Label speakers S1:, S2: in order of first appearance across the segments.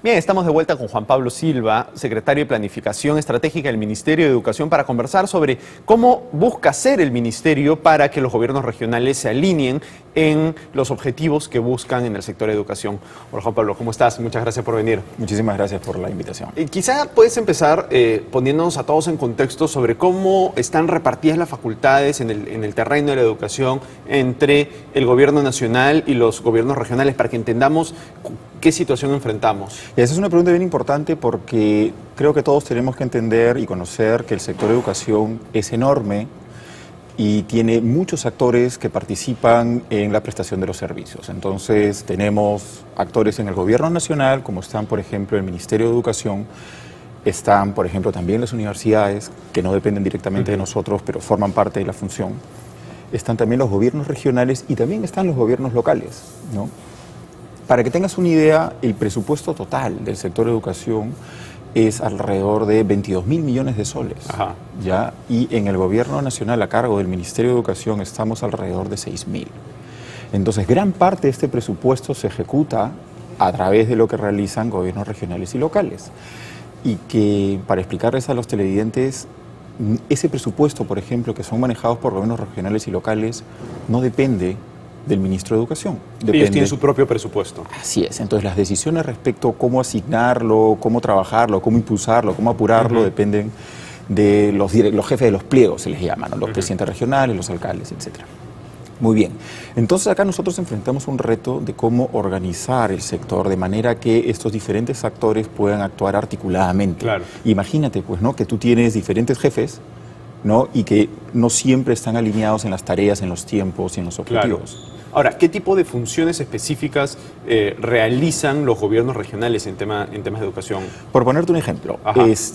S1: Bien, estamos de vuelta con Juan Pablo Silva, secretario de Planificación Estratégica del Ministerio de Educación, para conversar sobre cómo busca hacer el Ministerio para que los gobiernos regionales se alineen en los objetivos que buscan en el sector de educación. Hola Juan Pablo, ¿cómo estás? Muchas gracias por venir.
S2: Muchísimas gracias por la invitación.
S1: Quizá puedes empezar poniéndonos a todos en contexto sobre cómo están repartidas las facultades en el terreno de la educación entre el gobierno nacional y los gobiernos regionales, para que entendamos qué situación enfrentamos.
S2: Y esa es una pregunta bien importante porque creo que todos tenemos que entender y conocer que el sector de educación es enorme y tiene muchos actores que participan en la prestación de los servicios. Entonces tenemos actores en el gobierno nacional, como están, por ejemplo, el Ministerio de Educación, están, por ejemplo, también las universidades, que no dependen directamente de nosotros, pero forman parte de la función. Están también los gobiernos regionales y también están los gobiernos locales, ¿no? Para que tengas una idea, el presupuesto total del sector de educación es alrededor de 22.000 millones de soles.
S1: Ajá.
S2: ¿Ya? Y en el gobierno nacional, a cargo del Ministerio de Educación, estamos alrededor de 6.000. Entonces, gran parte de este presupuesto se ejecuta a través de lo que realizan gobiernos regionales y locales. Y que, para explicarles a los televidentes, ese presupuesto, por ejemplo, que son manejados por gobiernos regionales y locales, no depende del ministro de Educación.
S1: Ellos tienen su propio presupuesto.
S2: Así es. Entonces, las decisiones respecto a cómo asignarlo, cómo trabajarlo, cómo impulsarlo, cómo apurarlo, dependen de los jefes de los pliegos, se les llama, ¿no? Los presidentes regionales, los alcaldes, etc. Muy bien. Entonces, acá nosotros enfrentamos un reto de cómo organizar el sector de manera que estos diferentes actores puedan actuar articuladamente.
S1: Claro.
S2: Imagínate, pues, ¿no?, que tú tienes diferentes jefes, ¿no?, y que no siempre están alineados en las tareas, en los tiempos y en los objetivos.
S1: Claro. Ahora, ¿qué tipo de funciones específicas realizan los gobiernos regionales en temas de educación?
S2: Por ponerte un ejemplo,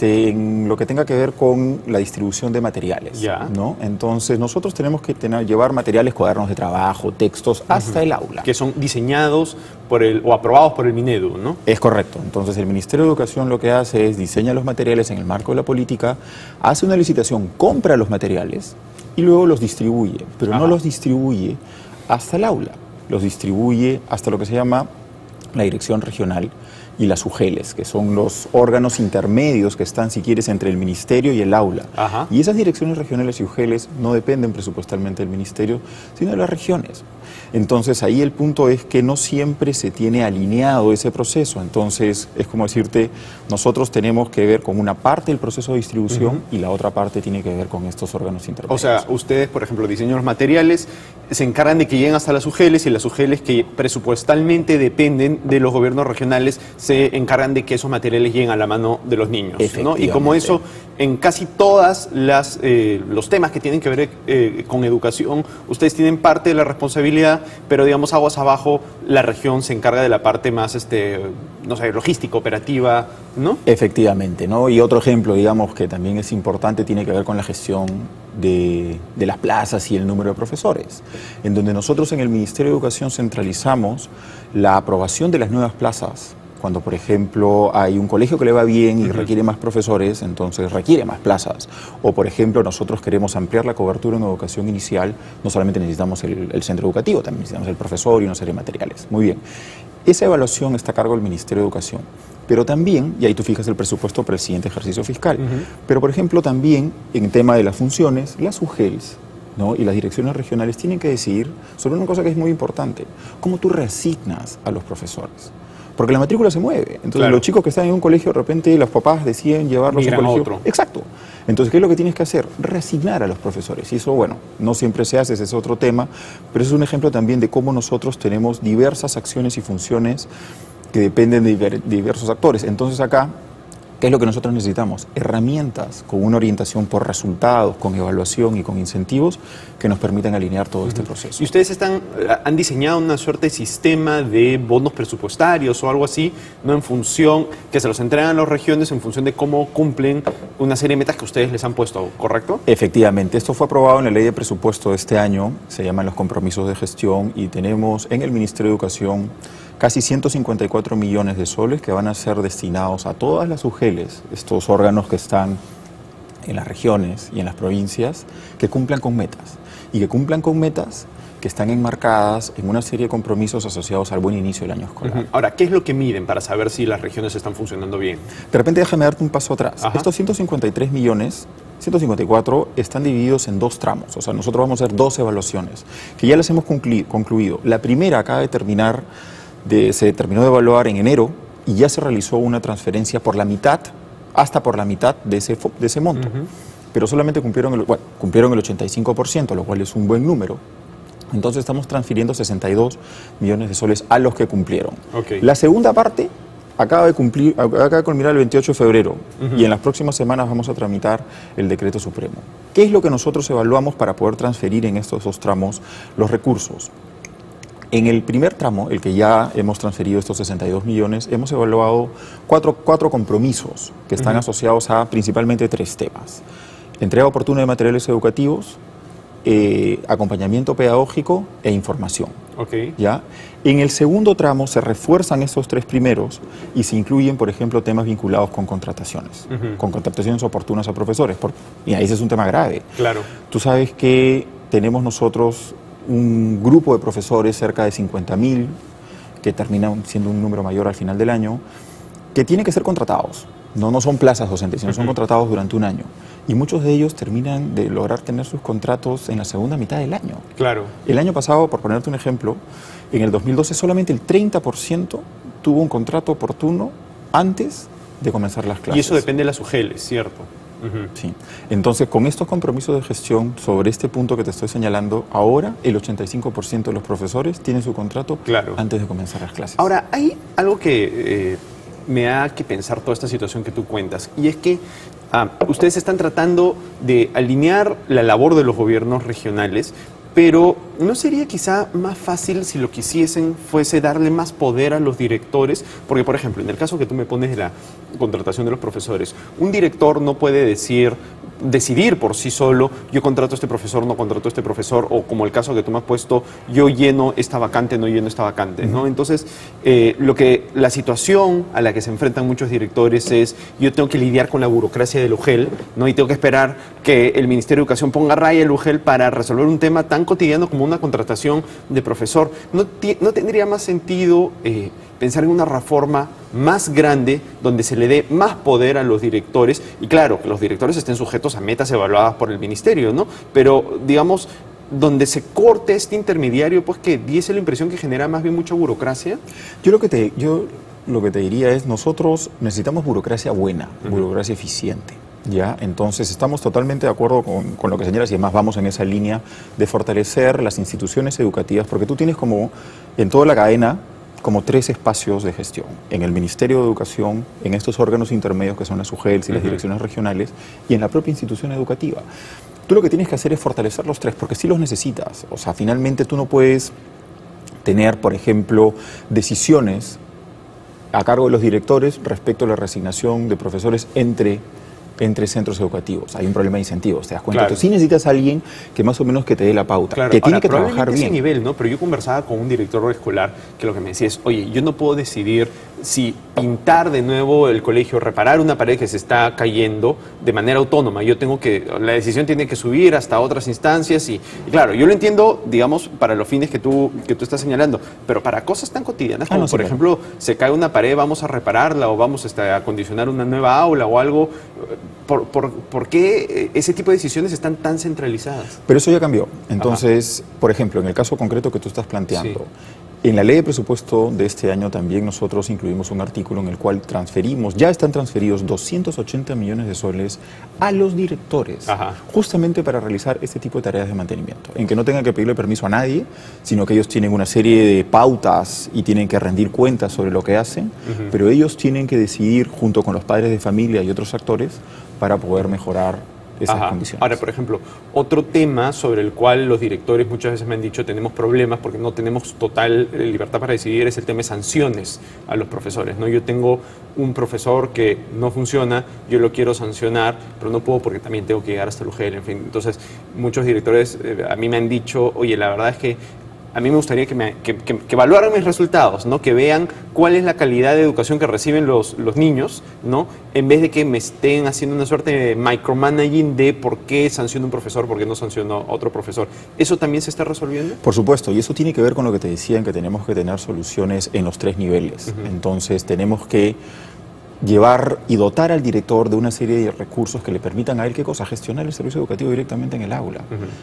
S2: en lo que tenga que ver con la distribución de materiales, ¿no? Entonces, nosotros tenemos que llevar materiales, cuadernos de trabajo, textos, hasta el aula.
S1: Que son diseñados o aprobados por el Minedu, ¿no?
S2: Es correcto. Entonces, el Ministerio de Educación lo que hace es diseña los materiales en el marco de la política, hace una licitación, compra los materiales y luego los distribuye, pero no los distribuye hasta el aula, los distribuye hasta lo que se llama la dirección regional y las UGELES, que son los órganos intermedios que están, si quieres, entre el ministerio y el aula. Y esas direcciones regionales y UGELES no dependen presupuestalmente del ministerio, sino de las regiones. Entonces, ahí el punto es que no siempre se tiene alineado ese proceso. Entonces, es como decirte, nosotros tenemos que ver con una parte del proceso de distribución y la otra parte tiene que ver con estos órganos intermedios.
S1: O sea, ustedes, por ejemplo, diseñan los materiales, se encargan de que lleguen hasta las UGELES, y las UGELES, que presupuestalmente dependen de los gobiernos regionales, se encargan de que esos materiales lleguen a la mano de los niños, ¿no? Y como eso, en casi todas los temas que tienen que ver con educación, ustedes tienen parte de la responsabilidad, pero digamos, aguas abajo, la región se encarga de la parte más, no sé, logística, operativa, ¿no?
S2: Efectivamente, ¿no? Y otro ejemplo, digamos, que también es importante, tiene que ver con la gestión de las plazas y el número de profesores, en donde nosotros en el Ministerio de Educación centralizamos la aprobación de las nuevas plazas. Cuando, por ejemplo, hay un colegio que le va bien y requiere más profesores, entonces requiere más plazas. O, por ejemplo, nosotros queremos ampliar la cobertura en educación inicial, no solamente necesitamos el centro educativo, también necesitamos el profesor y una serie de materiales. Muy bien. Esa evaluación está a cargo del Ministerio de Educación. Pero también, y ahí tú fijas el presupuesto para el siguiente ejercicio fiscal, pero, por ejemplo, también en tema de las funciones, las UGELs, ¿no?, y las direcciones regionales tienen que decidir sobre una cosa que es muy importante: cómo tú reasignas a los profesores. Porque la matrícula se mueve. Entonces, los chicos que están en un colegio, de repente los papás deciden llevarlos a un colegio.
S1: Otro.
S2: Exacto. Entonces, ¿qué es lo que tienes que hacer? Reasignar a los profesores. Y eso, bueno, no siempre se hace, ese es otro tema, pero es un ejemplo también de cómo nosotros tenemos diversas acciones y funciones que dependen de diversos actores. Entonces, acá, ¿qué es lo que nosotros necesitamos? Herramientas con una orientación por resultados, con evaluación y con incentivos que nos permitan alinear todo este proceso.
S1: ¿Y ustedes han diseñado una suerte de sistema de bonos presupuestarios o algo así, no en función, que se los entregan a las regiones en función de cómo cumplen una serie de metas que ustedes les han puesto, correcto?
S2: Efectivamente. Esto fue aprobado en la ley de presupuesto de este año, se llaman los compromisos de gestión, y tenemos en el Ministerio de Educación casi 154 millones de soles que van a ser destinados a todas las UGELES, estos órganos que están en las regiones y en las provincias, que cumplan con metas. Y que cumplan con metas que están enmarcadas en una serie de compromisos asociados al buen inicio del año escolar.
S1: Ahora, ¿qué es lo que miden para saber si las regiones están funcionando bien?
S2: De repente déjame darte un paso atrás.
S1: Ajá.
S2: Estos 153 millones, 154 están divididos en 2 tramos. O sea, nosotros vamos a hacer 2 evaluaciones, que ya las hemos concluido. La primera acaba de terminar, se terminó de evaluar en enero y ya se realizó una transferencia por la mitad, hasta por la mitad de ese monto. Pero solamente cumplieron el 85%, lo cual es un buen número. Entonces estamos transfiriendo 62 millones de soles a los que cumplieron.
S1: Okay.
S2: La segunda parte acaba de culminar el 28 de febrero y en las próximas semanas vamos a tramitar el decreto supremo. ¿Qué es lo que nosotros evaluamos para poder transferir en estos 2 tramos los recursos? En el primer tramo, el que ya hemos transferido estos 62 millones, hemos evaluado cuatro compromisos que están asociados a principalmente 3 temas. Entrega oportuna de materiales educativos, acompañamiento pedagógico e información.
S1: Okay.
S2: ¿Ya? En el segundo tramo se refuerzan estos 3 primeros y se incluyen, por ejemplo, temas vinculados con contrataciones, con contrataciones oportunas a profesores. Y ese es un tema grave.
S1: Claro.
S2: Tú sabes que tenemos nosotros un grupo de profesores, cerca de 50.000, que terminan siendo un número mayor al final del año, que tienen que ser contratados. No son plazas docentes, sino son contratados durante un año. Y muchos de ellos terminan de lograr tener sus contratos en la segunda mitad del año.
S1: Claro.
S2: El año pasado, por ponerte un ejemplo, en el 2012 solamente el 30% tuvo un contrato oportuno antes de comenzar las clases.
S1: Y eso depende de las UGELs, ¿cierto?
S2: Sí. Entonces, con estos compromisos de gestión sobre este punto que te estoy señalando, ahora el 85% de los profesores tienen su contrato antes de comenzar las clases.
S1: Ahora, hay algo que me da que pensar toda esta situación que tú cuentas, y es que ustedes están tratando de alinear la labor de los gobiernos regionales, pero ¿no sería quizá más fácil si lo que hiciesen fuese darle más poder a los directores? Porque, por ejemplo, en el caso que tú me pones de la contratación de los profesores, un director no puede decidir por sí solo, yo contrato a este profesor, no contrato a este profesor, o como el caso que tú me has puesto, yo lleno esta vacante, no lleno esta vacante, ¿no? Entonces, la situación a la que se enfrentan muchos directores es, yo tengo que lidiar con la burocracia del UGEL, ¿no? Y tengo que esperar que el Ministerio de Educación ponga raya al UGEL para resolver un tema tan cotidiano como una contratación de profesor. ¿No tendría más sentido pensar en una reforma más grande donde se le dé más poder a los directores? Y claro, que los directores estén sujetos a metas evaluadas por el ministerio, ¿no? Pero, digamos, donde se corte este intermediario, pues que diese la impresión que genera más bien mucha burocracia.
S2: Yo lo que te diría es, nosotros necesitamos burocracia buena, burocracia eficiente. ¿Ya? Entonces estamos totalmente de acuerdo con lo que señalas y además vamos en esa línea de fortalecer las instituciones educativas, porque tú tienes como en toda la cadena como 3 espacios de gestión. En el Ministerio de Educación, en estos órganos intermedios que son las UGELs y las direcciones regionales y en la propia institución educativa. Tú lo que tienes que hacer es fortalecer los 3 porque sí los necesitas. O sea, finalmente tú no puedes tener, por ejemplo, decisiones a cargo de los directores respecto a la reasignación de profesores entre centros educativos. Hay un problema de incentivos, ¿te das cuenta?
S1: Claro.
S2: Tú sí necesitas a alguien que más o menos que te dé la pauta, que tiene que trabajar bien.
S1: Ese nivel, ¿no? Pero yo conversaba con un director escolar que lo que me decía es, oye, yo no puedo decidir si pintar de nuevo el colegio, reparar una pared que se está cayendo de manera autónoma. La decisión tiene que subir hasta otras instancias y claro, yo lo entiendo, digamos, para los fines que tú estás señalando, pero para cosas tan cotidianas como, por ejemplo, se cae una pared, vamos a repararla o vamos a acondicionar una nueva aula o algo. ¿Por qué ese tipo de decisiones están tan centralizadas?
S2: Pero eso ya cambió. Entonces, por ejemplo, en el caso concreto que tú estás planteando, en la ley de presupuesto de este año también nosotros incluimos un artículo en el cual ya están transferidos 280 millones de soles a los directores, justamente para realizar este tipo de tareas de mantenimiento, en que no tengan que pedirle permiso a nadie, sino que ellos tienen una serie de pautas y tienen que rendir cuentas sobre lo que hacen, pero ellos tienen que decidir junto con los padres de familia y otros actores para poder mejorar esas condiciones.
S1: Ahora, por ejemplo, otro tema sobre el cual los directores muchas veces me han dicho tenemos problemas porque no tenemos total libertad para decidir es el tema de sanciones a los profesores, ¿no? Yo tengo un profesor que no funciona, yo lo quiero sancionar, pero no puedo porque también tengo que llegar hasta el UGEL, en fin. Entonces, muchos directores a mí me han dicho, oye, la verdad es que a mí me gustaría que evaluaran mis resultados, ¿no? Que vean cuál es la calidad de educación que reciben los niños, ¿no? En vez de que me estén haciendo una suerte de micromanaging de por qué sanciona un profesor, por qué no sanciona otro profesor. ¿Eso también se está resolviendo?
S2: Por supuesto, y eso tiene que ver con lo que te decía, en que tenemos que tener soluciones en los 3 niveles. Entonces tenemos que llevar y dotar al director de una serie de recursos que le permitan a él, ¿qué cosa? Gestionar el servicio educativo directamente en el aula.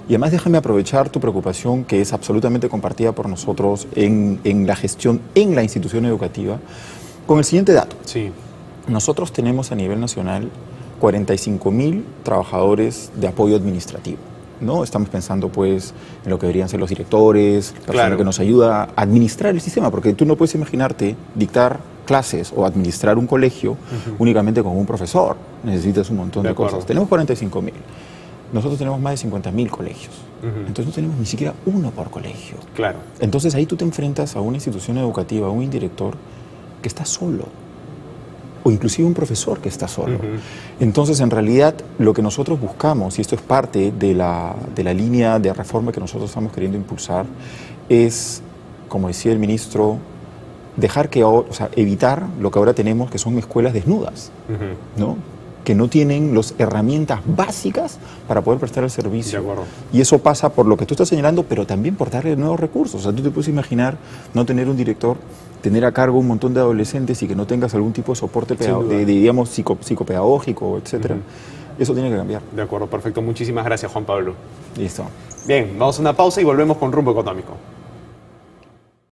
S2: Y además déjame aprovechar tu preocupación, que es absolutamente compartida por nosotros en la gestión en la institución educativa, con el siguiente dato.
S1: Sí.
S2: Nosotros tenemos a nivel nacional 45.000 trabajadores de apoyo administrativo, ¿no? Estamos pensando pues en lo que deberían ser los directores, la persona que nos ayuda a administrar el sistema, porque tú no puedes imaginarte dictar clases o administrar un colegio únicamente con un profesor. Necesitas un montón de cosas. Tenemos 45.000. Nosotros tenemos más de 50.000 colegios. Entonces no tenemos ni siquiera uno por colegio.
S1: Claro.
S2: Entonces ahí tú te enfrentas a una institución educativa, a un director que está solo, o inclusive un profesor que está solo. Entonces, en realidad, lo que nosotros buscamos, y esto es parte de la línea de reforma que nosotros estamos queriendo impulsar, es, como decía el ministro, evitar lo que ahora tenemos, que son escuelas desnudas, ¿no? Que no tienen las herramientas básicas para poder prestar el servicio.
S1: De acuerdo.
S2: Y eso pasa por lo que tú estás señalando, pero también por darle nuevos recursos. O sea, tú te puedes imaginar no tener un director, tener a cargo un montón de adolescentes y que no tengas algún tipo de soporte digamos, psicopedagógico, etcétera. Eso tiene que cambiar.
S1: De acuerdo, perfecto. Muchísimas gracias, Juan Pablo.
S2: Listo.
S1: Bien, vamos a una pausa y volvemos con Rumbo Económico.